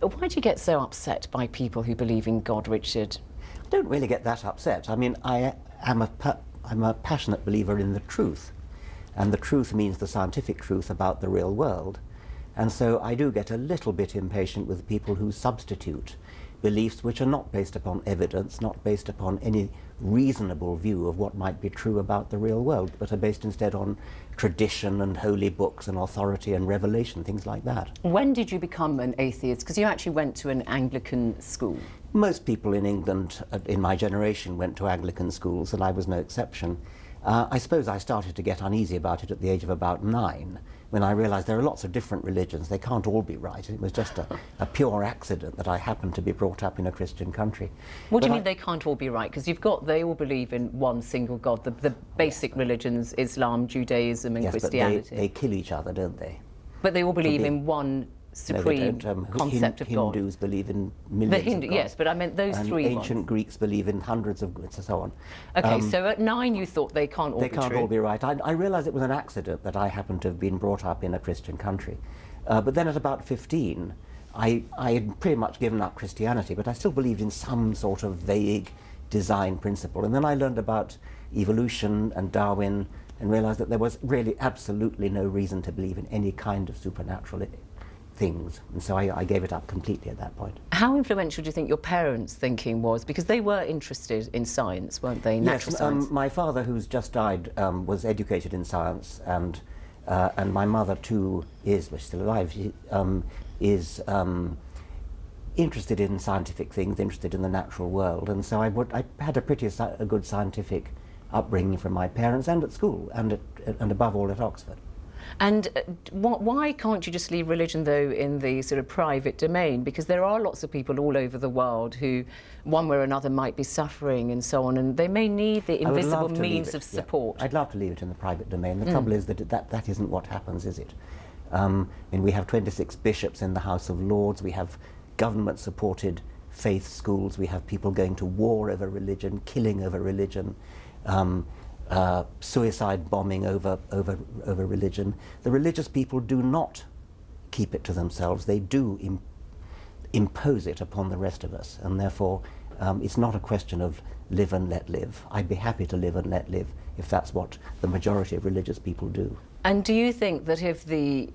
Why do you get so upset by people who believe in God, Richard? I don't really get that upset. I mean, I'm a passionate believer in the truth, and the truth means the scientific truth about the real world. And so I do get a little bit impatient with people who substitute beliefs which are not based upon evidence, not based upon any reasonable view of what might be true about the real world, but are based instead on tradition and holy books and authority and revelation, things like that. When did you become an atheist? Because you actually went to an Anglican school. Most people in England in my generation went to Anglican schools, and I was no exception. I suppose I started to get uneasy about it at the age of about 9, when I realized there are lots of different religions. They can't all be right. It was just a pure accident that I happened to be brought up in a Christian country. What do you mean they can't all be right? Because they all believe in one single God, the basic religions, Islam, Judaism and Christianity. But they kill each other, don't they? But they all believe in one supreme concept of God. Hindus believe in millions of gods. Yes, but I meant those three ancient Greeks believe in hundreds of gods and so on. Okay, so at 9 you thought they can't all be true. They can't all be right. I realised it was an accident that I happened to have been brought up in a Christian country. But then at about 15, I had pretty much given up Christianity, but I still believed in some sort of vague design principle. And then I learned about evolution and Darwin and realised that there was really absolutely no reason to believe in any kind of supernatural things, and so I gave it up completely at that point. How influential do you think your parents' thinking was? Because they were interested in science, weren't they? Natural science. My father, who's just died, was educated in science, and my mother too was still alive. She is interested in scientific things, interested in the natural world, and so I had a good scientific upbringing from my parents, and at school, and above all at Oxford. And why can't you just leave religion, though, in the sort of private domain? Because there are lots of people all over the world who, one way or another, might be suffering and so on, and they may need the invisible means of support. Yeah. I'd love to leave it in the private domain. The trouble is that isn't what happens, is it? We have 26 bishops in the House of Lords, we have government-supported faith schools, we have people going to war over religion, killing over religion, suicide bombing over religion. The religious people do not keep it to themselves. They do impose it upon the rest of us, and therefore it's not a question of live and let live. I'd be happy to live and let live if that's what the majority of religious people do. And do you think that if the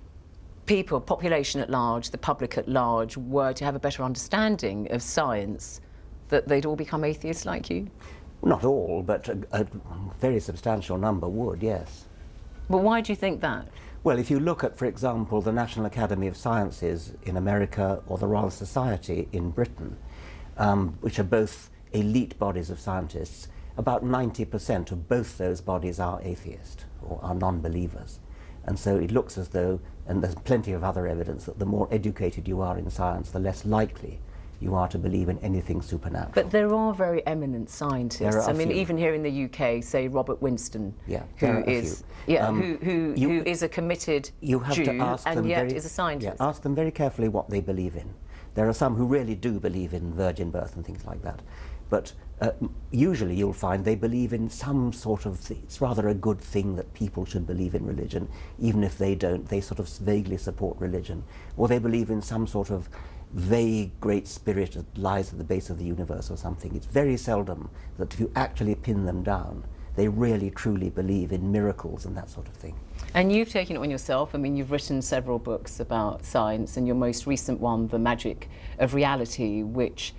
population at large, the public at large, were to have a better understanding of science, that they'd all become atheists like you? Not all, but a very substantial number would, yes. But why do you think that? Well, if you look at, for example, the National Academy of Sciences in America or the Royal Society in Britain, which are both elite bodies of scientists, about 90% of both those bodies are atheist or are non-believers. And so it looks as though, and there's plenty of other evidence, that the more educated you are in science, the less likely you are to believe in anything supernatural. But there are very eminent scientists. I mean, even here in the UK, say Robert Winston, who is a committed Jew and yet is a scientist. Yeah, ask them very carefully what they believe in. There are some who really do believe in virgin birth and things like that. But usually you'll find they believe in some sort of it's rather a good thing that people should believe in religion. Even if they don't, they sort of vaguely support religion. Or they believe in some sort of vague great spirit that lies at the base of the universe or something. It's very seldom that if you actually pin them down, they really truly believe in miracles and that sort of thing. And you've taken it on yourself. I mean, you've written several books about science, and your most recent one, The Magic of Reality, which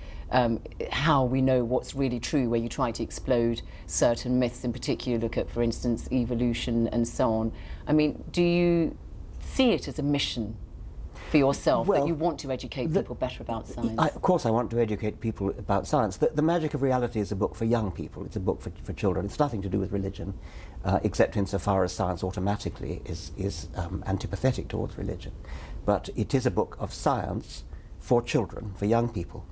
how we know what's really true, where you try to explode certain myths, in particular look at, for instance, evolution and so on. I mean, do you see it as a mission for yourself, that you want to educate people better about science? Of course I want to educate people about science. The Magic of Reality is a book for young people. It's a book for children. It's nothing to do with religion, except insofar as science automatically is antipathetic towards religion. But it is a book of science for children, for young people.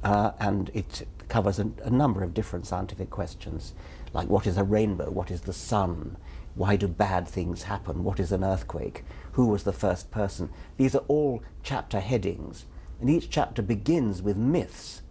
And it covers a number of different scientific questions, like what is a rainbow, what is the sun, why do bad things happen, what is an earthquake, who was the first person. These are all chapter headings, and each chapter begins with myths,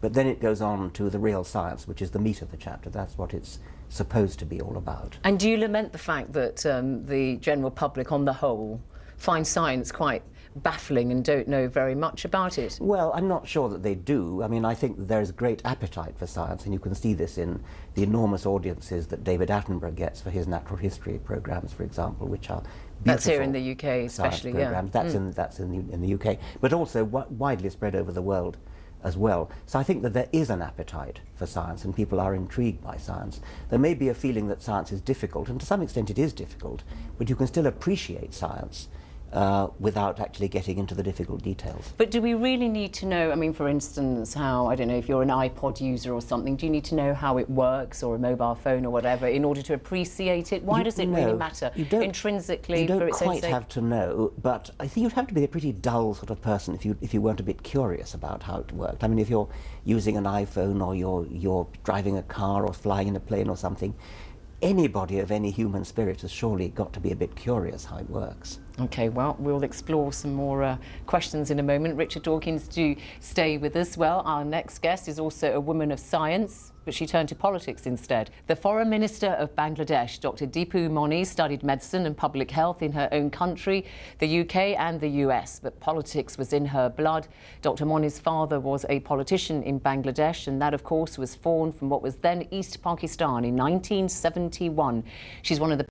but then it goes on to the real science, which is the meat of the chapter. That's what it's supposed to be all about. And do you lament the fact that the general public, on the whole, finds science quite baffling and don't know very much about it? Well, I'm not sure that they do. I mean, I think that there's great appetite for science, and you can see this in the enormous audiences that David Attenborough gets for his natural history programs, for example, which are beautiful. That's here in the UK, especially, programs. yeah. That's in the UK, but also widely spread over the world as well. So I think that there is an appetite for science, and people are intrigued by science. There may be a feeling that science is difficult, and to some extent it is difficult, but you can still appreciate science without actually getting into the difficult details. But do we really need to know, I mean, for instance, how, I don't know, if you're an iPod user or something, do you need to know how it works, or a mobile phone or whatever, in order to appreciate it? Why does it really matter intrinsically for its own sake? You don't quite have to know, but I think you'd have to be a pretty dull sort of person if you weren't a bit curious about how it worked. I mean, if you're using an iPhone, or you're driving a car or flying in a plane or something, anybody of any human spirit has surely got to be a bit curious how it works. OK, well, we'll explore some more questions in a moment. Richard Dawkins, do stay with us. Well, our next guest is also a woman of science, but she turned to politics instead. The Foreign Minister of Bangladesh, Dr. Deepu Moni, studied medicine and public health in her own country, the UK and the US, but politics was in her blood. Dr. Moni's father was a politician in Bangladesh, and that, of course, was formed from what was then East Pakistan in 1971. She's one of the